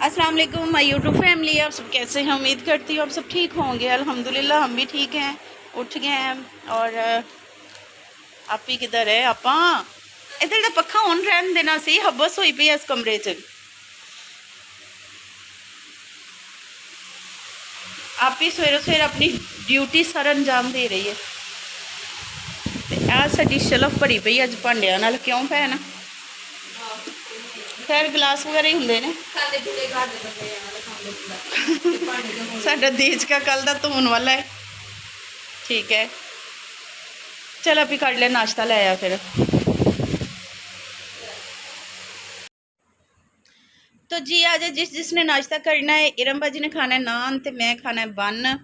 अस्सलाम वालेकुम my YouTube family. आप सब कैसे हैं? उम्मीद करती हूँ आप सब ठीक होंगे। अल्हम्दुलिल्लाह हम भी ठीक हैं, उठ गए हैं। और आप ही किधर है? आपा इधर का पखा ऑन रहन देना सी, हब्बस हुई पई इस कमरे च। आप ही सवेरे सवेरे अपनी ड्यूटी सर अंजाम दे रही है। आ साडी शलफ भरी पई अज भांडियां नाल। क्यों भैन? खैर गिलास वगैरह ही होंगे ने। साडा देश का कल दा धोन वाला है। ठीक है, चल अभी कर ले नाश्ता ले आया फिर। तो जी आज जिसने नाश्ता करना है, इरम बाजी ने खाना है नान, तो मैं खाना है बन,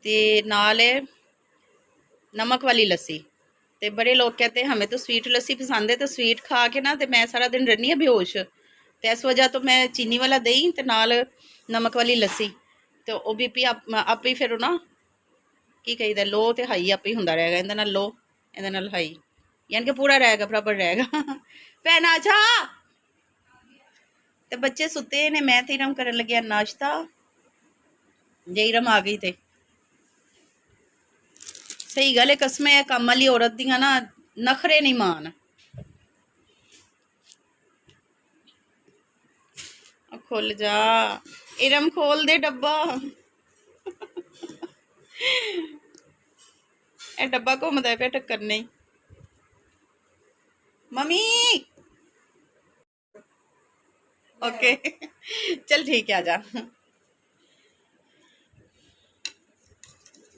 ते नाल है नमक वाली लस्सी। तो बड़े लोग कहते हैं हमें तो स्वीट लस्सी पसंद है, तो स्वीट खा के ना तो मैं सारा दिन रहनी है बेहोश। तो इस वजह तो मैं चीनी वाला दही तो नाल नमक वाली लस्सी, तो वो बीपी आप ही फिर ना की कही लो तो हाई आप ही होंदा रहेगा। इहदे नाल लो, इहदे नाल हाई, यानी कि पूरा रहेगा, बराबर रहेगा। भैन आ जा। तो बच्चे सुते ने, मैं तो इरम करन लग्या नाश्ता। जे इरम आ गई थे सही गल है, कसम है काम वाली औरत दियां ना नखरे नहीं मान। खुल जा इरम, खोल दे डब्बा। ए डब्बा घूमदा पे टक्कर नहीं। मम्मी ओके चल ठीक है, आजा।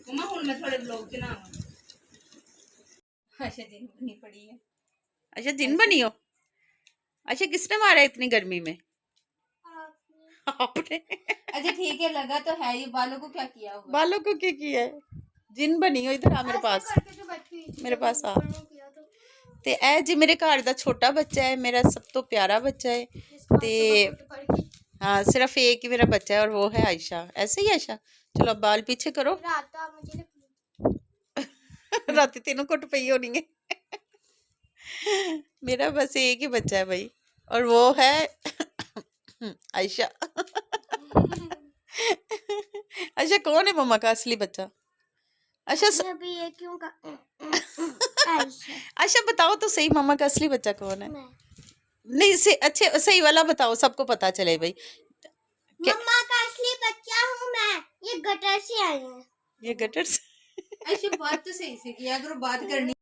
मम्मा हुन मैं थोड़े ब्लॉग च ना। अच्छा दिन बनी पड़ी है। अच्छा दिन बनी हो। अच्छा किसने मारा इतनी गर्मी में? आपने। अच्छा ठीक है, लगा तो है ही। बालों को क्या किया हुआ? बालों को क्या किया है? जिन बनी हो। इधर आ मेरे पास, मेरे पास आ। ते ए जी मेरे घर दा छोटा बच्चा है, मेरा सब तो प्यारा बच्चा है। ते हाँ सिर्फ एक ही मेरा बच्चा है और वो है आयशा। ऐसे ही आयशा, चलो अब बाल पीछे करो। रात तेनों कुट पई होनी है। मेरा बस एक ही बच्चा है भाई, और वो है आयशा। अच्छा कौन है मम्मा का असली बच्चा? अच्छा अभी ये क्यों का अच्छा बताओ तो सही, मम्मा का असली बच्चा कौन है? नहीं से अच्छे सही वाला बताओ, सबको पता चले भाई। मम्मा का असली बच्चा हूँ मैं। ये गटर से आए हैं। ये गटर से। अच्छा बात तो सही से किया करो, बात करनी।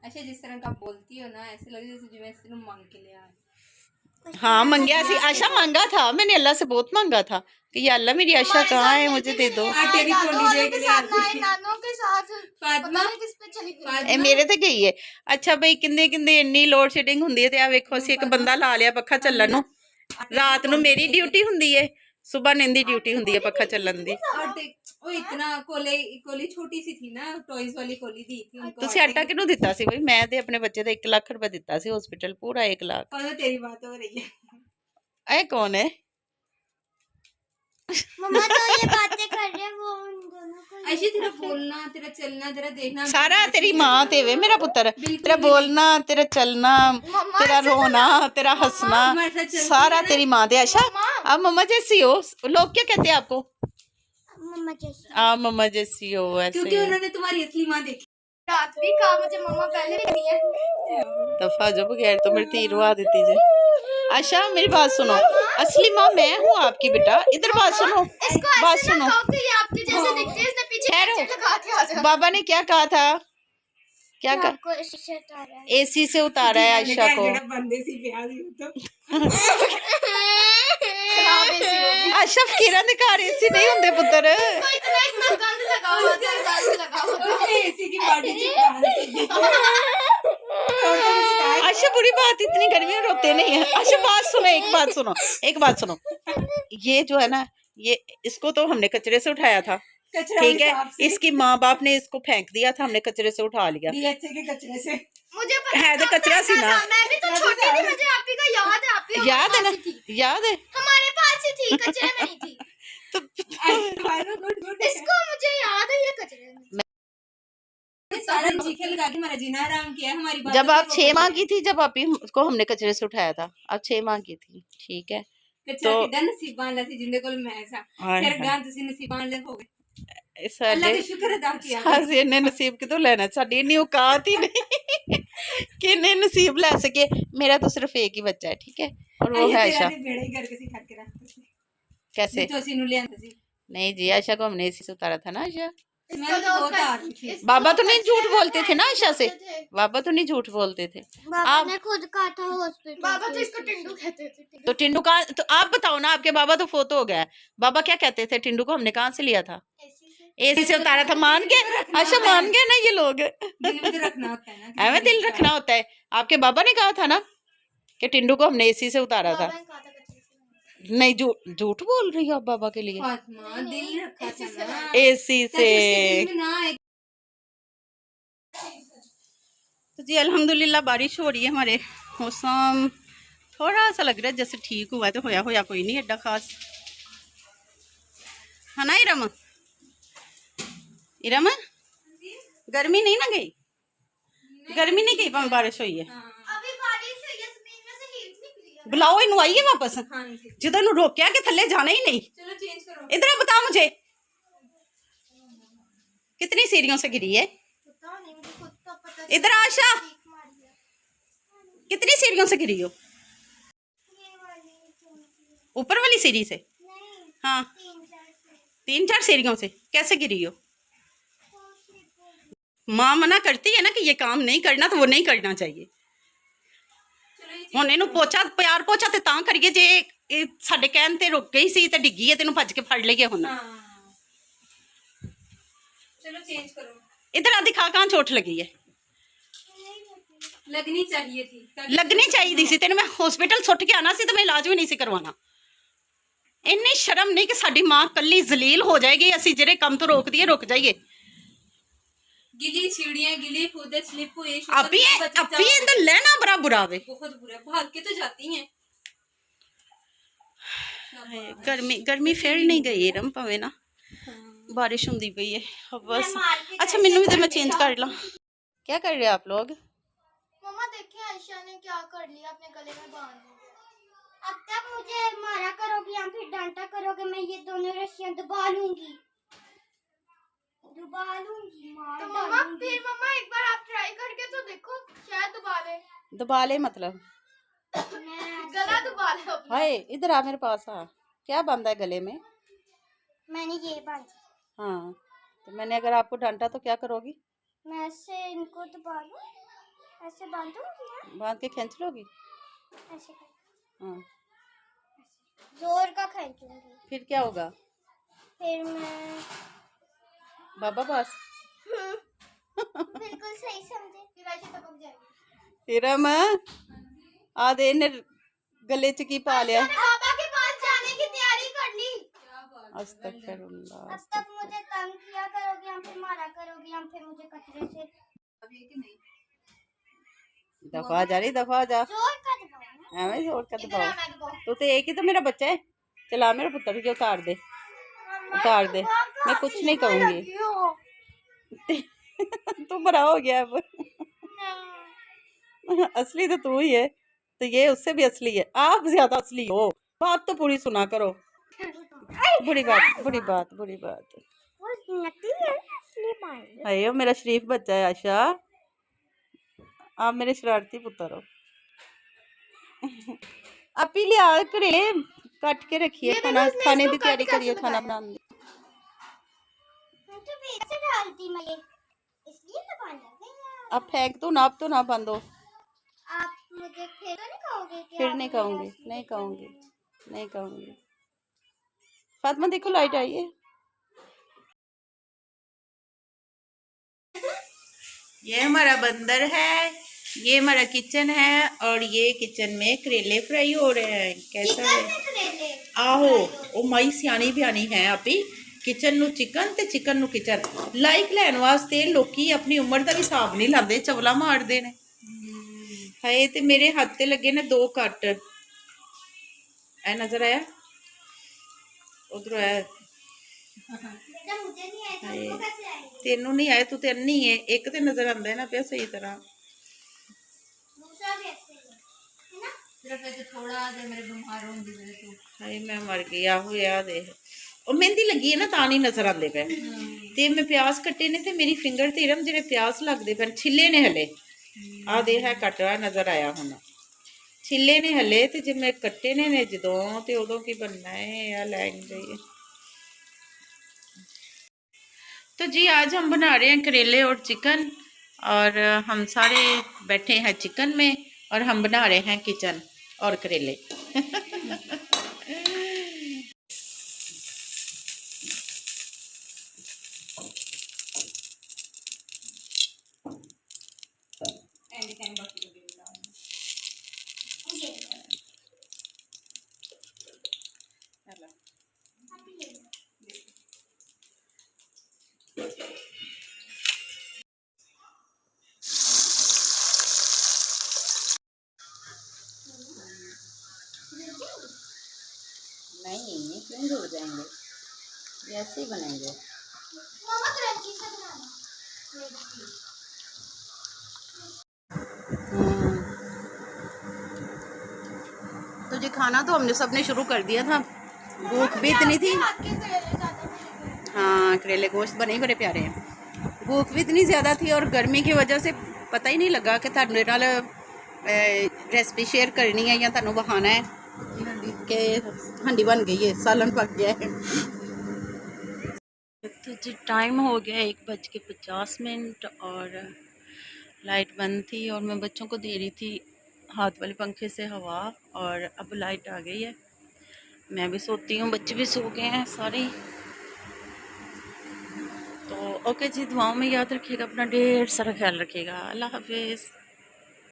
अच्छा जिस तरह का बोलती हो ना, ऐसे लगे जैसे जो मैं मांग के ले आए। हाँ मंगया सी आशा, मांगा था मैंने अल्लाह से, बहुत मांगा था कि या अल्लाह मेरी आशा कहाँ है, मुझे दे दो। तेरी कोली देख ले नानों के साथ फातिमा, किस पे चली गई? ए मेरे ते गई है। अच्छा भाई किंदे किंदे इन्नी लोड शेडिंग हुंदी है, ते आ वेखो असी एक बंदा ला लिया पक्खा चलन नूं। रात नूं मेरी ड्यूटी हुंदी है, सुबह नींद दी ड्यूटी हुंदी है पक्खा चलन दी। और देख वो इतना कोली छोटी सी थी ना, टॉयज वाली कोली दी थी उनको। तुसी आटा किनू दिता सी भाई? मैं ते अपने बच्चे दा 1 लाख रुपए दिता सी हॉस्पिटल, पूरा 1 लाख। और तेरी बात हो रही है। ए कौन है? मम्मा तो ये बातें कर रहे हैं, वो उन दोनों को ऐसे तेरा बोलना, तेरा चलना, तेरा देखना सारा तेरी माँ ते वे मेरा पुत्र। तेरा बोलना, तेरा चलना, तेरा रोना, तेरा हंसना, सारा तेरी माँ दे। अच्छा आप मम्मा जैसी हो, लोग क्या कहते हैं आपको? मम्मा जैसी। आप मम्मा जैसी हो ऐसे। क्योंकि उन्होंने तुम्हारी असली माँ देखी। रात भी कहा मुझे मम्मा पहले भी नहीं है। दफा जो बगैर तो मेरी तीर रुआ देती जे। अच्छा मेरी बात सुनो, असली माँ मैं हूँ आपकी बेटा। इधर बात सुनो, बात सुनो। ये आपके जैसे दिखते हैं, इसने पीछे कैंची लगा के आ जाओ। बाबा ने क्या कहा था? क्या कहा? आपको इसी से उतारा है। एसी से उतारा है आयशा को। बंदे सी प्यार तो खराब एसी होगी। अशफ किरण दे घर एसी नहीं होंदे पुत्र। इतना गंद लगा हुआ था, गंद लगा हुआ था। उसने एसी की पार्टी चिपका अच्छा बुरी बात, इतनी गर्मी में रोते नहीं है। अच्छा बात सुनो, एक बात सुनो, एक बात सुनो। ये जो है ना, ये इसको तो हमने कचरे से उठाया था, ठीक है। इसकी माँ बाप ने इसको फेंक दिया था, हमने कचरे से उठा लिया। डीएचए के कचरे से। मुझे है तो कचरा सी ना। मैं भी तो छोटी थी, मुझे आप ही का याद है। आप ही याद है ना? याद है हमारे पास ही थी, कचरे में नहीं थी। तो इसको मुझे याद है, ये कचरे में। सारा चीखे लगा के हमारा जीना हराम किया हमारी बात। जब आप 6 माह की थी, जब आप ही को हमने कचरे से उठाया था, आप 6 माह की थी, ठीक है। अच्छा किदा नसीबान ला सी जिंदे कोल मैं सा हाय फिर हाय। गां तुसी नसीबान ले हो गए अल्लाह ਸਾਡੇ का शुक्र अदा किया ਅਸੀਂ ਇੰਨੇ ਨਸੀਬ ਕਿਤੋਂ ਲੈਣਾ, ਸਾਡੀ ਇੰਨੀ औकात ही नहीं कि ਇੰਨੇ नसीब ਲੈ सके। मेरा तो सिर्फ एक ही बच्चा है, ठीक है, और वो है तेरा आयशा। ते बेड़ा ही करके सिखा के रखता सी कैसे? तो सी नु ले आंदा सी नहीं जी, आयशा को हमने इसी से उतारा था ना आयशा। मैं तो बहुत आती थी बाबा तो नहीं झूठ बोलते थे ना आयशा से, बाबा तो नहीं झूठ बोलते थे। बाबा आप ने खुद कहा था हॉस्पिटल। बाबा तो इसको टिंडू कहते थे। तो टिंडू का तो आप बताओ ना, आपके बाबा तो फोतो हो गया है, बाबा क्या कहते थे टिंडू को? हमने कहाँ से लिया था? एसी से उतारा था। मान गए? अच्छा मान गए ना ये लोग। दिल में तो रखना होता है ना हमें दिल रखना होता है। आपके बाबा ने कहा था ना कि टिंडू को हमने एसी से उतारा था। नहीं, झूठ बोल रही हो आप बाबा के लिए। फातिमा दिल रखा था ना एसी से। दिल में ना एक तो जी अल्हम्दुलिल्लाह बारिश हो रही है, हमारे मौसम थोड़ा सा लग रहा है जैसे ठीक हुआ है, तो होया कोई नहीं एडा खास, है ना इरम? इरम गर्मी नहीं ना गई? गर्मी नहीं गई पर बारिश हुई है। अभी बारिश हुई है, जमीन में से हीट निकली है। बुलाओ इनू, आइए वापस। हां जी जो इनू रोकिया कि थल्ले जाना ही नहीं। चलो चेंज करो इधर बताओ मुझे कितनी सीढ़ियों से गिरी है? पता नहीं, मुझे खुद तो पता इधर आशा, कितनी सीढ़ियों से गिरी हो? ऊपर वाली सीढ़ी से? नहीं, हाँ, 3-4 3-4 सीढ़ियों से। कैसे गिरी हो? माँ मना करती है ना कि ये काम नहीं करना, तो वो नहीं करना चाहिए। ਹੁਣ ਇਹਨੂੰ ਪੋਚਾ ਪਿਆਰ ਪੋਚਾ ਤੇ ਤਾਂ ਕਰੀਏ ਜੇ ਇਹ ਸਾਡੇ ਕਹਿਣ ਤੇ ਰੁਕ ਗਈ ਸੀ ਤੇ ਡਿੱਗੀ ਹੈ, ਤੈਨੂੰ ਭੱਜ ਕੇ ਫੜ ਲਈਏ ਹੁਣ। हां चलो चेंज करो इधर आ दिखा, कहाँ चोट लगी है? लगनी चाहिए थी लगनी चाहिए सी तेन। मैं हॉस्पिटल सुट के आना सी तो मैं इलाज भी नहीं सी करवाना। इन्नी शर्म नहीं कि साडी माँ कल्ली जलील हो जाएगी, असी जेरे काम तो रोक दिए रुक जाइए। गिली सीढ़ियां गिली खुद स्लिप हुए अपी इधर लेना बड़ा बुरा वे। बहुत बुरा भाग के तो जाती हैं गर्मी फिर नहीं गई रम पवे ना, बारिश होंदी पई है बस। अच्छा मैनू भी तो मैं चेंज कर ला। क्या कर रहे हो आप लोग? मम्मा देखिए आयशा ने क्या कर लिया, अपने गले में बांध लिया। अब तक मुझे मारा करोगी या फिर डांटा करोगे, मैं ये दोनों रस्सियां दबा लूंगी मार तो मम्मा फिर मम्मा एक बार आप ट्राई करके तो देखो, शायद दबा ले मतलब गला दबा ले अपना। हाय इधर आ मेरे पास आ। क्या बांधा है गले में? मैंने ये बांधा। हाँ तो मैंने अगर आपको डांटा तो क्या करोगी? मैं ऐसे इनको दबा लूं, ऐसे बांधूंगी ना, बांध के खींच लोगी? ऐसे हाँ जोर का खींचूंगी। फिर क्या होगा? फिर मैं बाबा पास बिल्कुल सही समझे, फिर ऐसे टपक जाएगी। फिर हम आ दे ने गले च की पा लिया। बाबा के पास जाने की तैयारी कर ली। अस्तगफिरुल्लाह। अब तक मुझे तंग किया करोगे या फिर मारा करोगे या फिर मुझे कचरे से अभी कि नहीं दफा जा रही, दफा जा। जोर का दबाओ ना। एवं जोर का इधर आ, दबाओ। मैं दबाऊं। तू तो एक ही तो मेरा बच्चा है। चला मेरा पुत्र के उतार दे, उतार दे। मैं कुछ नहीं कहूंगी। तू बड़ा हो गया अब। असली तो तू ही है, तो ये उससे भी असली है। आप ज्यादा असली हो। बात तो पूरी सुना करो। बुरी बात बुरी बात बुरी बात। अयो मेरा शरीफ बच्चा है आशा, आप मेरे शरारती पुत्र हो। आप ही लिया करेले काट के रखिए, खाना खाने की तैयारी करिए, खाना बनाने। तो बीच से डालती मैं ये, इसलिए तो बांध देते हैं। अब फेंक दो ना, अब तो ना बांधो। आप मुझे फिर तो नहीं कहोगे कि फिर आप नहीं मुझे कहूँगी, ऐसे नहीं कर कहूँगी, रही हैं? नहीं कहूँगी। फातिमा देखो लाइट आई है। ये हमारा बंदर है, ये हमारा किचन है, और ये किचन में करेले फ्राई हो रहे हैं। कैसा है? करेले। आहो ओ माई सियानी बयानी है आपी। किचन नु चिकन ते चिकन नु किचन लाइक लैन वास्ते लोकी अपनी उम्र का भी हिसाब नहीं लाते, चवला मारते ने। हाय ते मेरे हाथ ते लगे ने 2 कट। ऐ नजर आया? उधर आया? बेटा मुझे नहीं आया, तुमको कैसे आएंगे? तेनू नहीं आए, तू ते अन्नी है। एक ते नजर आंदा है ना पे सही तरह। दूसरा भी ऐसे ही है ना? सिर्फ एक थोड़ा जे मेरे बीमार होने दी वजह तो हाय मैं मर गई आहो यार देख ਉਹ ਮਹਿੰਦੀ ਲੱਗੀ ਹੈ ਨਾ ਤਾਂ ਨਹੀਂ ਨਜ਼ਰ ਆਉਂਦੇ ਪਏ ਤੇ ਮੈਂ ਪਿਆਜ਼ ਕੱਟੇ ਨੇ ਤੇ ਮੇਰੀ ਫਿੰਗਰ ਤੇ ਇਰਮ ਜਿਹੜੇ ਪਿਆਜ਼ ਲੱਗਦੇ ਪਏ ਛਿੱਲੇ ਨੇ ਹਲੇ ਆ ਦੇ ਹੈ ਕੱਟਵਾ ਨਜ਼ਰ ਆਇਆ ਹੁਣ ਛਿੱਲੇ ਨੇ ਹਲੇ ਤੇ ਜੇ ਮੈਂ ਕੱਟੇ ਨੇ ਜਦੋਂ ਤੇ ਉਦੋਂ ਕੀ ਬਣਨਾ ਹੈ ਆ ਲੈਂਗੇ तो जी आज हम बना रहे हैं करेले और चिकन और हम सारे बैठे हैं चिकन में और हम बना रहे हैं किचन और करेले नहीं क्यों जुड़ जाएंगे ये ऐसे ही बनेंगे मामा क्रंची से बनाना तो जी खाना तो हमने सबने शुरू कर दिया था भूख भी इतनी थी आपके करेले ज्यादा हाँ करेले गोश्त बने ही बड़े प्यारे हैं भूख भी इतनी ज़्यादा थी और गर्मी की वजह से पता ही नहीं लगा कि थाने नाल रेसिपी शेयर करनी है या थानू बहाना है कि हंडी बन गई है सालन पक गया है तो जी टाइम हो गया 1:50 और लाइट बंद थी और मैं बच्चों को दे रही थी हाथ वाले पंखे से हवा और अब लाइट आ गई है मैं भी सोती हूँ बच्चे भी सो गए हैं सारे तो ओके जी दुआओं में याद रखिएगा अपना ढेर सारा ख्याल रखिएगा अल्लाह हाफिज़।